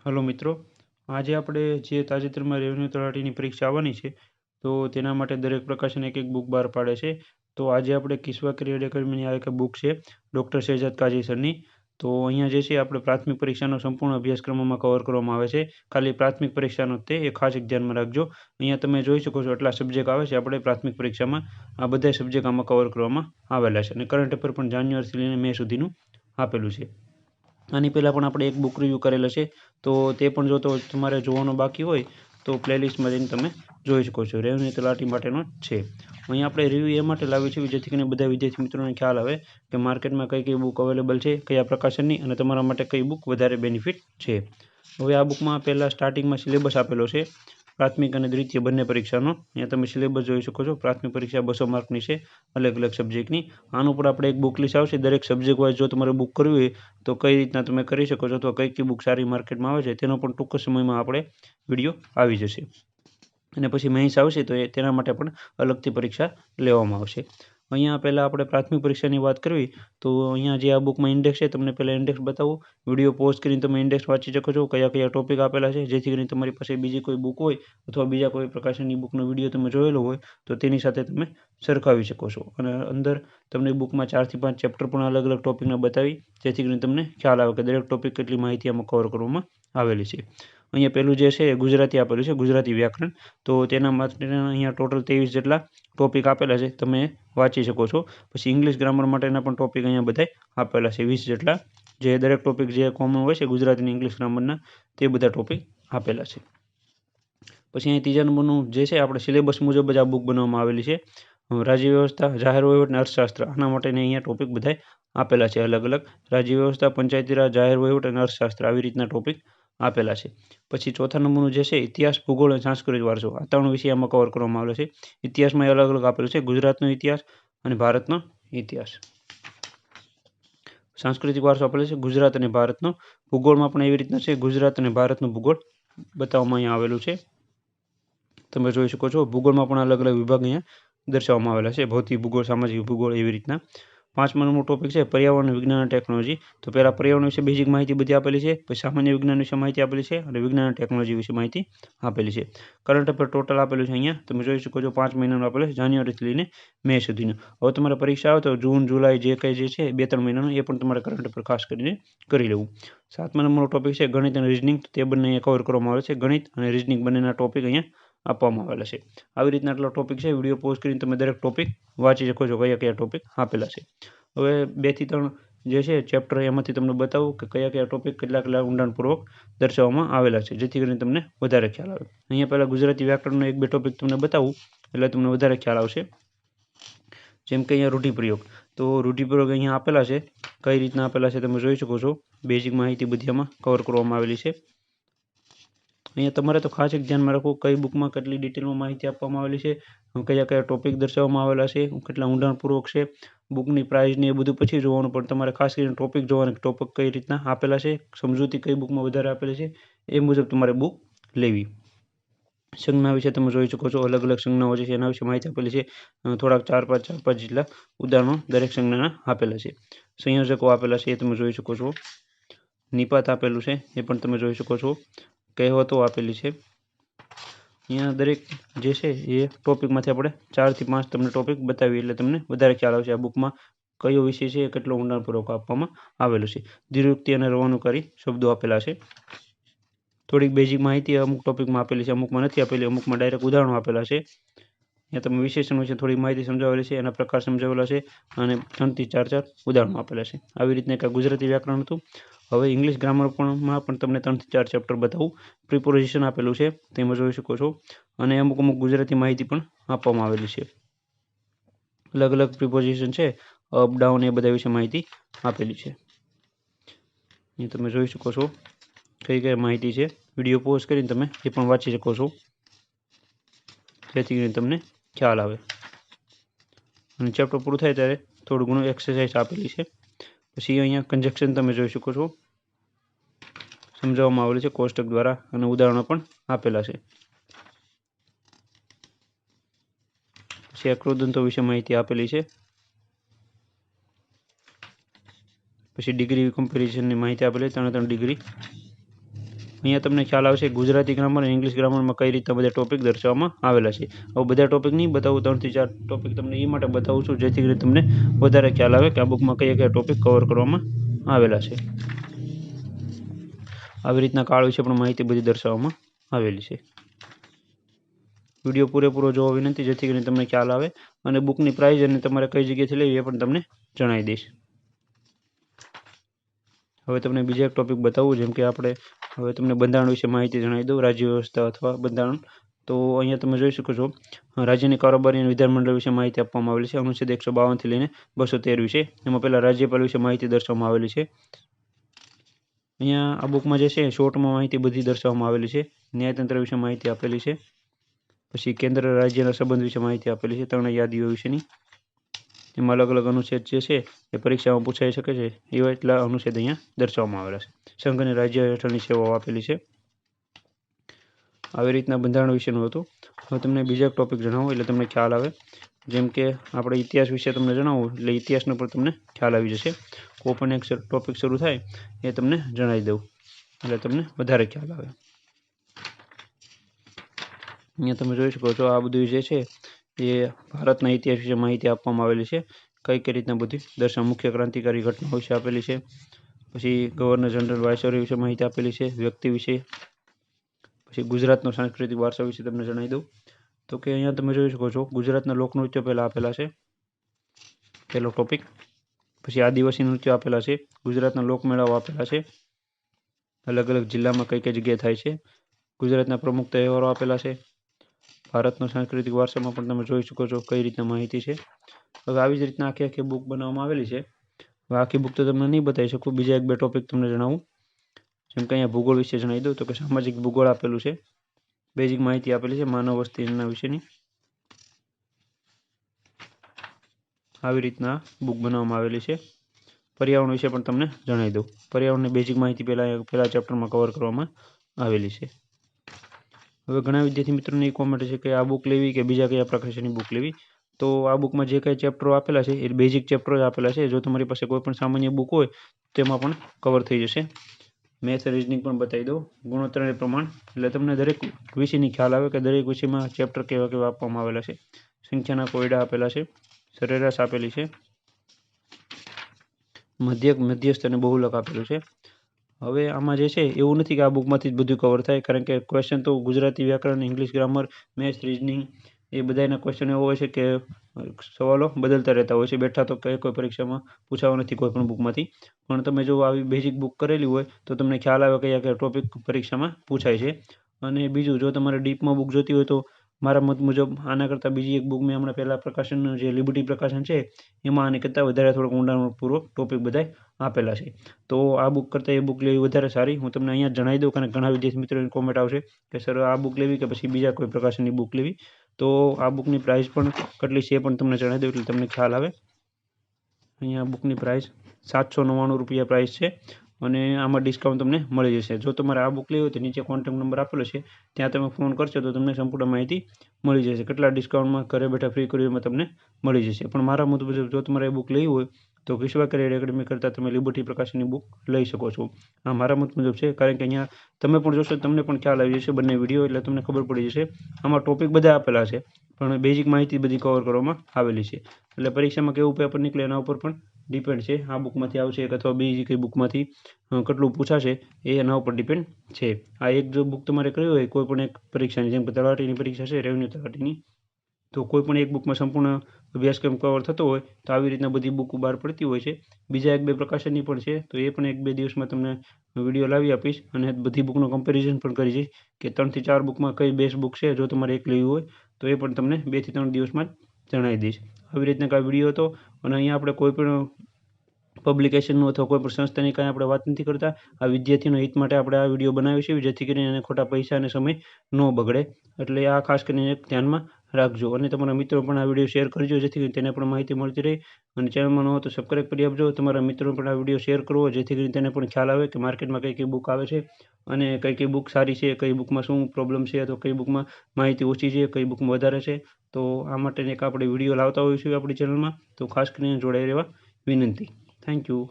Hello મિત્રો, આજે આપણે જે તાજેતરમાં રેવન્યુ તલાટીની પરીક્ષા આવવાની છે તો તેના માટે દરેક પ્રકાશન એક બુક બહાર પાડે છે. તો આજે આપણે કિસ્વા કરિયર એકેડમીની આ એક બુક છે ડૉક્ટર શહેજાદ કાઝી સરની. તો અહીંયા જે છે આપણે પ્રાથમિક પરીક્ષાનો સંપૂર્ણ અભ્યાસક્રમમાં કવર કરવામાં આવે છે. ખાલી પ્રાથમિક પરીક્ષાનો તે એ ખાસ એક ધ્યાનમાં રાખજો. અહીંયા તમે જોઈ શકો છો એટલા સબ્જેક્ટ આવે છે આપણે પ્રાથમિક પરીક્ષામાં. આ બધા સબ્જેક્ટ આમાં કવર કરવામાં આવેલા છે અને કરંટ અફેર પણ જાન્યુઆરીથી લઈને મે સુધીનું આપેલું છે. આની પહેલાં પણ આપણે એક બુક રિવ્યૂ કરેલો છે, તો તે પણ જો તમારે જોવાનો બાકી હોય તો પ્લેલિસ્ટમાં જઈને તમે જોઈ શકો છો. રેવન્યુ તલાટી માટેનો છે. અહીં આપણે રિવ્યૂ એ માટે લાવી છે જેથી કરીને બધા વિદ્યાર્થી મિત્રોને ખ્યાલ આવે કે માર્કેટમાં કઈ કઈ બુક અવેલેબલ છે, કયા પ્રકાશનની, અને તમારા માટે કઈ બુક વધારે બેનિફિટ છે. હવે આ બુકમાં પહેલાં સ્ટાર્ટિંગમાં સિલેબસ આપેલો છે પ્રાથમિક અને દ્વિતીય બંને પરીક્ષાનો. અહીંયા તમે સિલેબસ જોઈ શકો છો. પ્રાથમિક પરીક્ષા 200 માર્કની છે અલગ અલગ સબ્જેક્ટની. આનું ઉપર આપણે એક બુક લિસ્ટ આવશે દરેક સબ્જેક્ટ વાઇઝ. જો તમારે બુક કરવી હોય તો કઈ રીતના તમે કરી શકો છો, અથવા કઈ કઈ બુક સારી માર્કેટમાં આવે છે તેનો પણ ટૂંક સમયમાં આપણે વિડીયો આવી જશે. અને પછી મેન્સ આવશે તો તેના માટે પણ અલગથી પરીક્ષા લેવામાં આવશે. અહીંયા પહેલાં આપણે પ્રાથમિક પરીક્ષાની વાત કરવી તો અહીંયા જે આ બુકમાં ઇન્ડેક્સ છે, તમને પહેલાં ઇન્ડેક્સ બતાવું. વિડીયો પોઝ કરીને તમે ઇન્ડેક્સ વાંચી શકો છો, કયા કયા ટોપિક આપેલા છે, જેથી કરીને તમારી પાસે બીજી કોઈ બુક હોય અથવા બીજા કોઈ પ્રકાશનની બુકનો વિડીયો તમે જોયેલો હોય તો તેની સાથે તમે સરખાવી શકો છો. અને અંદર તમને બુકમાં 4 થી 5 ચેપ્ટર પણ અલગ અલગ ટોપિકના બતાવી, જેથી કરીને તમને ખ્યાલ આવે કે દરેક ટોપિક કેટલી માહિતી આમાં કવર કરવામાં આવેલી છે. અહીંયા પહેલું જે છે એ ગુજરાતી આપેલું છે, ગુજરાતી વ્યાકરણ. તો તેના માટે અહીંયા ટોટલ 23 જેટલા ટોપિક આપેલા છે, તમે વાંચી શકો છો. પછી ઇંગ્લિશ ગ્રામર માટેના પણ ટોપિક અહીંયા બધા આપેલા છે 20 જેટલા, જે દરેક ટોપિક જે કોમન હોય છે ગુજરાતી અને ઇંગ્લિશ ગ્રામરના, તે બધા ટોપિક આપેલા છે. પછી અહીં ત્રીજા નંબરનું જે છે આપણે સિલેબસ મુજબ જ આ બુક બનાવવામાં આવેલી છે. રાજ્ય વ્યવસ્થા, જાહેર વહીવટ અને અર્થશાસ્ત્ર, આના માટેની અહીંયા ટોપિક બધા આપેલા છે અલગ અલગ. રાજ્ય વ્યવસ્થા, પંચાયતી રાજ, જાહેર વહીવટ અને અર્થશાસ્ત્ર, આવી રીતના ટોપિક આપેલા છે. પછી ચોથા નંબરનું જે છે ઇતિહાસ, ભૂગોળ અને સાંસ્કૃતિક વારસો, આ 3 વિષય આમાં કવર કરવામાં આવેલો છે. ઇતિહાસમાં અલગ અલગ આપેલું છે, ગુજરાતનો ઇતિહાસ અને ભારતનો ઇતિહાસ. સાંસ્કૃતિક વારસો આપેલો છે ગુજરાત અને ભારતનો. ભૂગોળમાં પણ એવી રીતના છે, ગુજરાત અને ભારતનો ભૂગોળ બતાવવામાં અહીંયા આવેલું છે. તમે જોઈ શકો છો ભૂગોળમાં પણ અલગ અલગ વિભાગ અહીંયા દર્શાવવામાં આવેલા છે, ભૌતિક ભૂગોળ, સામાજિક ભૂગોળ, એવી રીતના. 5મા નંબરનો ટોપિક છે પર્યાવરણ, વિજ્ઞાન અને ટેકનોલોજી. તો પહેલાં પર્યાવરણ વિશે બેઝિક માહિતી બધી આપેલી છે, પછી સામાન્ય વિજ્ઞાન વિશે માહિતી આપેલી છે, અને વિજ્ઞાન અને ટેકનોલોજી વિશે માહિતી આપેલી છે. કરંટ અફેર ટોટલ આપેલું છે અહીંયા તમે જોઈ શકો છો 5 મહિનાનું આપેલું છે, જાન્યુઆરીથી લઈને મે સુધીનું. હવે તમારે પરીક્ષા આવે તો જૂન, જુલાઈ જે કંઈ જે છે 2-3 મહિનાનું, એ પણ તમારે કરંટ અફેર ખાસ કરીને કરી લેવું. 7મા નંબરનો ટોપિક છે ગણિત અને રિઝનિંગ. તે બંને અહીંયા કવર કરવામાં આવે છે. ગણિત અને રિઝનિંગ બંનેના ટોપિક અહીંયા આપવામાં આવેલા છે. આવી રીતના આટલા ટોપિક છે. વિડીયો પોઝ કરીને તમે દરેક ટોપિક વાંચી શકો છો કયા કયા ટોપિક આપેલા છે. હવે 2 થી 3 જે છે ચેપ્ટર એમાંથી તમને બતાવું કે કયા કયા ટોપિક કેટલા ઊંડાણપૂર્વક દર્શાવવામાં આવેલા છે, જેથી કરીને તમને વધારે ખ્યાલ આવે. અહીંયા પહેલાં ગુજરાતી વ્યાકરણનો 1-2 ટોપિક તમને બતાવું એટલે તમને વધારે ખ્યાલ આવશે. જેમ કે અહીંયા રૂઢિપ્રયોગ. તો રૂઢિપ્રયોગ અહીંયા આપેલા છે, કઈ રીતના આપેલા છે તમે જોઈ શકો છો. બેઝિક માહિતી બધી આમાં કવર કરવામાં આવેલી છે. અહીંયા તમારે તો ખાસ એક ધ્યાનમાં રાખવું કઈ બુકમાં કેટલી ડિટેલમાં માહિતી આપવામાં આવેલી છે, કયા કયા ટોપિક દર્શાવવામાં આવેલા છે, કેટલા ઊંડાણપૂર્વક છે, બુકની પ્રાઇસ ને એ બધું પછી જોવાનું. પણ તમારે ખાસ કરીને ટોપિક જોવાના, ટોપિક કઈ રીતના આપેલા છે, સમજૂતી કઈ બુકમાં વધારે આપેલી છે, એ મુજબ તમારે બુક લેવી. સંજ્ઞા વિશે તમે જોઈ શકો છો, અલગ અલગ સંજ્ઞાઓ છે એના વિશે માહિતી આપેલી છે. થોડાક 4-5 જેટલા ઉદાહરણો દરેક સંજ્ઞાના આપેલા છે. સંયોજકો આપેલા છે એ તમે જોઈ શકો છો. નિપાત આપેલું છે એ પણ તમે જોઈ શકો છો. કહેવતો આપેલી છે. અહીંયા દરેક જે છે એ ટોપિકમાંથી આપણે 4 થી 5 તમને ટોપિક બતાવી એટલે તમને વધારે ખ્યાલ આવશે આ બુકમાં કયો વિષય છે એ કેટલો ઊંડાણપૂર્વક આપવામાં આવેલો છે. દ્વિરૂક્તિ અને રવાનુકારી શબ્દો આપેલા છે. થોડીક બેઝિક માહિતી અમુક ટોપિકમાં આપેલી છે, અમુકમાં નથી આપેલી, અમુકમાં ડાયરેક્ટ ઉદાહરણો આપેલા છે. અહીંયા તમે વિશેષણ વિશે થોડી માહિતી સમજાવેલી છે, એના પ્રકાર સમજાવેલા છે, અને 3 થી 4 ઉદાહરણો આપેલા છે. આવી રીતના એક ગુજરાતી વ્યાકરણ હતું. હવે ઇંગ્લિશ ગ્રામરમાં પણ તમને 3 થી 4 ચેપ્ટર બતાવું. પ્રિપોઝિશન આપેલું છે તેમાં જોઈ શકો છો, અને અમુક ગુજરાતી માહિતી પણ આપવામાં આવેલી છે. અલગ અલગ પ્રિપોઝિશન છે, અપ, ડાઉન, એ બધા વિશે માહિતી આપેલી છે. અહીં તમે જોઈ શકો છો કઈ કઈ માહિતી છે. વિડીયો પોઝ કરીને તમે એ પણ વાંચી શકો છો, જેથી કરીને તમને ખ્યાલ આવે. અને ચેપ્ટર પૂરું થાય ત્યારે થોડું ઘણું એક્સરસાઇઝ આપેલી છે. પછી અહીંયા કન્જક્શન તમે જોઈ શકો છો, સમજાવવામાં આવેલું છે કોષ્ટક દ્વારા, અને ઉદાહરણો પણ આપેલા છે. પછી આકૃદંતો વિશે માહિતી આપેલી છે. પછી ડિગ્રી કમ્પેરિઝનની માહિતી આપેલી, 3 ડિગ્રી. અહીંયા તમને ખ્યાલ આવશે ગુજરાતી ગ્રામર અને ઇંગ્લિશ ગ્રામરમાં કઈ રીતના બધા ટોપિક દર્શાવવામાં આવેલા છે. હવે બધા ટોપિક નહીં બતાવું, 3 થી 4 ટોપિક તમને એ માટે બતાવું છું જેથી કરીને તમને વધારે ખ્યાલ આવે કે આ બુકમાં કયા કયા ટોપિક કવર કરવામાં આવેલા છે. આવી રીતના કાળ વિશે પણ માહિતી બધી દર્શાવવામાં આવેલી છે. વિડીયો પૂરેપૂરો જોવા વિનંતી જેથી કરીને તમને ખ્યાલ આવે અને બુકની પ્રાઇસ અને તમારે કઈ જગ્યાએથી લેવી એ પણ તમને જણાવી દઈશ. હવે તમને બીજા એક ટોપિક બતાવું, જેમ કે આપણે હવે તમને બંધારણ વિશે માહિતી જણાવી દઉં, રાજ્ય વ્યવસ્થા અથવા બંધારણ. તો અહીંયા તમે જોઈ શકો છો રાજ્યની કારોબારી અને વિધાનમંડળ વિશે માહિતી આપવામાં આવેલી છે. અનુચ્છેદ 152 થી લઈને 213 વિશે. એમાં પહેલા રાજ્યપાલ વિશે માહિતી દર્શાવવામાં આવેલી છે. અહીંયા આ બુકમાં જે છે શોર્ટમાં માહિતી બધી દર્શાવવામાં આવેલી છે. ન્યાયતંત્ર વિશે માહિતી આપેલી છે. પછી કેન્દ્ર રાજ્યના સંબંધ વિશે માહિતી આપેલી છે, 3 યાદીઓ વિશેની. એમાં અલગ અલગ અનુચ્છેદ જે છે એ પરીક્ષામાં પૂછાઈ શકે છે એવા એટલા અનુચ્છેદ અહીંયા દર્શાવવામાં આવેલા છે. સંઘ અને રાજ્ય હેઠળની સેવાઓ આપેલી છે. આવી રીતના બંધારણ વિશેનું હતું. હવે તમને બીજા એક ટોપિક જણાવું એટલે તમને ખ્યાલ આવે. જેમ કે આપણે ઇતિહાસ વિશે તમને જણાવું એટલે ઇતિહાસનો પણ તમને ખ્યાલ આવી જશે. કોઈ પણ એક ટોપિક શરૂ થાય એ તમને જણાવી દઉં એટલે તમને વધારે ખ્યાલ આવે. અહીંયા તમે જોઈ શકો છો આ બધું જે છે એ ભારતના ઇતિહાસ વિશે માહિતી આપવામાં આવેલી છે. કઈ રીતના બધી મુખ્ય ક્રાંતિકારી ઘટનાઓ વિશે આપેલી છે. પછી ગવર્નર જનરલ વાઇસરોય વિશે માહિતી આપેલી છે, વ્યક્તિ વિશે. પછી ગુજરાતનો સાંસ્કૃતિક વારસા વિશે તમને જણાવી દઉં તો કે અહીંયા તમે જોઈ શકો છો ગુજરાતના લોકનૃત્યો પહેલાં આપેલા છે, પહેલો ટોપિક. પછી આદિવાસી નૃત્યો આપેલા છે, ગુજરાતના લોકમેળાઓ આપેલા છે, અલગ અલગ જિલ્લામાં કઈ કઈ જગ્યાએ થાય છે, ગુજરાતના પ્રમુખ તહેવારો આપેલા છે. ભારતનો સાંસ્કૃતિક વારસામાં પણ તમે જોઈ શકો છો કઈ રીતના માહિતી છે. હવે આવી જ રીતના આખી બુક બનાવવામાં આવેલી છે. હવે આખી બુક તો તમને નહીં બતાવી શકું, બીજા 1-2 ટોપિક તમને જણાવું. જેમ કે અહીંયા ભૂગોળ વિશે જણાવી દઉં તો કે સામાજિક ભૂગોળ આપેલું છે, બેઝિક માહિતી આપેલી છે માનવ વસ્તીના વિશેની. આવી રીતના બુક બનાવવામાં આવેલી છે. પર્યાવરણ વિશે પણ તમને જણાવી દઉં. પર્યાવરણની બેઝિક માહિતી પહેલા ચેપ્ટરમાં કવર કરવામાં આવેલી છે. હવે ઘણા વિદ્યાર્થી મિત્રોને એ કોમેન્ટ છે કે આ બુક લેવી કે બીજા કયા પ્રકાશનની બુક લેવી. તો આ બુકમાં જે કંઈ ચેપ્ટરો આપેલા છે એ બેઝિક ચેપ્ટરો જ આપેલા છે. જો તમારી પાસે કોઈ પણ સામાન્ય બુક હોય તેમાં પણ કવર થઈ જશે. મેથ્સ રિઝનિંગ પણ બતાવી દો ગુણોત્તર અને પ્રમાણ, એટલે તમને દરેક વિષયની ખ્યાલ આવે કે દરેક વિષયમાં ચેપ્ટર કેવા કેવા આપવામાં આવેલા છે. સંખ્યાના કોયડા આપેલા છે, સરેરાશ આપેલી છે, મધ્યસ્થ અને બહુલક આપેલું છે. હવે આમાં જે છે એવું નથી કે આ બુકમાંથી જ બધું કવર થાય, કારણ કે ક્વેશ્ચન તો ગુજરાતી વ્યાકરણ, ઇંગ્લિશ ગ્રામર, મેથ્સ રિઝનિંગ એ બધાના ક્વેશ્ચન એવો હોય છે કે સવાલો બદલતા રહેતા હોય છે. બેઠા તો કોઈ પરીક્ષામાં પૂછાવા નથી કોઈ પણ બુકમાંથી. પણ તમે જો આવી બેઝિક બુક કરેલી હોય તો તમને ખ્યાલ આવે કયા કયા ટોપિક પરીક્ષામાં પૂછાય છે. અને બીજું, જો તમારે ડીપમાં બુક જોતી હોય તો મારા મત મુજબ આના કરતાં બીજી એક બુક મેં હમણાં પહેલાં પ્રકાશનનું જે લિબર્ટી પ્રકાશન છે એમાં આની કરતાં વધારે થોડોક ઊંડાણપૂર્વક ટોપિક બધાય આપેલા છે. તો આ બુક કરતાં એ બુક લેવી વધારે સારી. હું તમને અહીંયા જણાવી દઉં, કારણ કે ઘણા વિદ્યાર્થી મિત્રોની કોમેન્ટ આવશે કે સર આ બુક લેવી કે પછી બીજા કોઈ પ્રકાશનની બુક લેવી. તો આ બુકની પ્રાઇસ પણ કેટલી છે એ પણ તમને જણાવી દઉં એટલે તમને ખ્યાલ આવે. અહીંયા બુકની પ્રાઇસ 799 રૂપિયા પ્રાઇસ છે અને આમાં ડિસ્કાઉન્ટ તમને મળી જશે. જો તમારે આ બુક લેવી હોય તો નીચે કોન્ટેક્ટ નંબર આપેલો છે, ત્યાં તમે ફોન કરશો તો તમને સંપૂર્ણ માહિતી મળી જશે. કેટલા ડિસ્કાઉન્ટમાં ઘરે બેઠા ફ્રી કુરિયરમાં તમને મળી જશે. પણ મારા મુજબ જો તમારે એ બુક લેવી હોય તો વિશ્વા કરિયર એકેડમી કરતાં તમે લિબર્ટી પ્રકાશનની બુક લઈ શકો છો. આ મારા મત મુજબ છે, કારણ કે અહીંયા તમે પણ જોશો તમને પણ ખ્યાલ આવી જશે બંને વિડીયો, એટલે તમને ખબર પડી જશે. આમાં ટોપિક બધા આપેલા છે પણ બેઝિક માહિતી બધી કવર કરવામાં આવેલી છે. એટલે પરીક્ષામાં કેવું પેપર નીકળે એના ઉપર પણ ડિપેન્ડ છે. આ બુકમાંથી આવશે અથવા બીજી કઈ બુકમાંથી કેટલું પૂછાશે એ એના ઉપર ડિપેન્ડ છે. આ એક જો બુક તમારે કરવી હોય કોઈ પણ એક પરીક્ષાની, જેમ કે તલાટીની પરીક્ષા છે, રેવન્યુ તલાટીની, તો કોઈ પણ એક બુકમાં સંપૂર્ણ અભ્યાસક્રમ કવર થતો હોય તો આવી રીતના બધી બુક બહાર પડતી હોય છે. બીજા 1-2 પ્રકાશનની પણ છે, તો એ પણ 1-2 દિવસમાં તમને વિડીયો લાવી આપીશ અને બધી બુકનું કમ્પેરિઝન પણ કરી જઈશ કે 3 થી 4 બુકમાં કઈ બેસ્ટ બુક છે. જો તમારે એક લેવી હોય તો એ પણ તમને 2 થી 3 દિવસમાં જ જણાવી દઈશ. આવી રીતના કાંઈ વિડીયો હતો અને અહીંયા આપણે કોઈ પણ પબ્લિકેશનનું અથવા કોઈ પણ સંસ્થાની કાંઈ આપણે વાત નથી કરતા. આ વિદ્યાર્થીઓના હિત માટે આપણે આ વિડીયો બનાવીએ છીએ જેથી કરીને એને ખોટા પૈસા અને સમય ન બગડે. એટલે આ ખાસ કરીને એક ધ્યાનમાં રાખજો અને તમારા મિત્રો પણ આ વિડીયો શેર કરજો જેથી કરીને તેને પણ માહિતી મળતી રહે. અને ચેનલમાં ન હોય તો સબસ્ક્રાઈબ કરી આપજો. તમારા મિત્રો પણ આ વિડીયો શેર કરવો જેથી કરીને તેને પણ ખ્યાલ આવે કે માર્કેટમાં કઈ કઈ બુક આવે છે અને કઈ કઈ બુક સારી છે, કઈ બુકમાં શું પ્રોબ્લેમ છે અથવા કઈ બુકમાં માહિતી ઓછી છે, કઈ બુકમાં વધારે છે. તો આ માટે એક આપણે વિડીયો લાવતા હોઈશું આપણી ચેનલમાં, તો ખાસ કરીને જોડાઈ રહેવા વિનંતી. Thank you.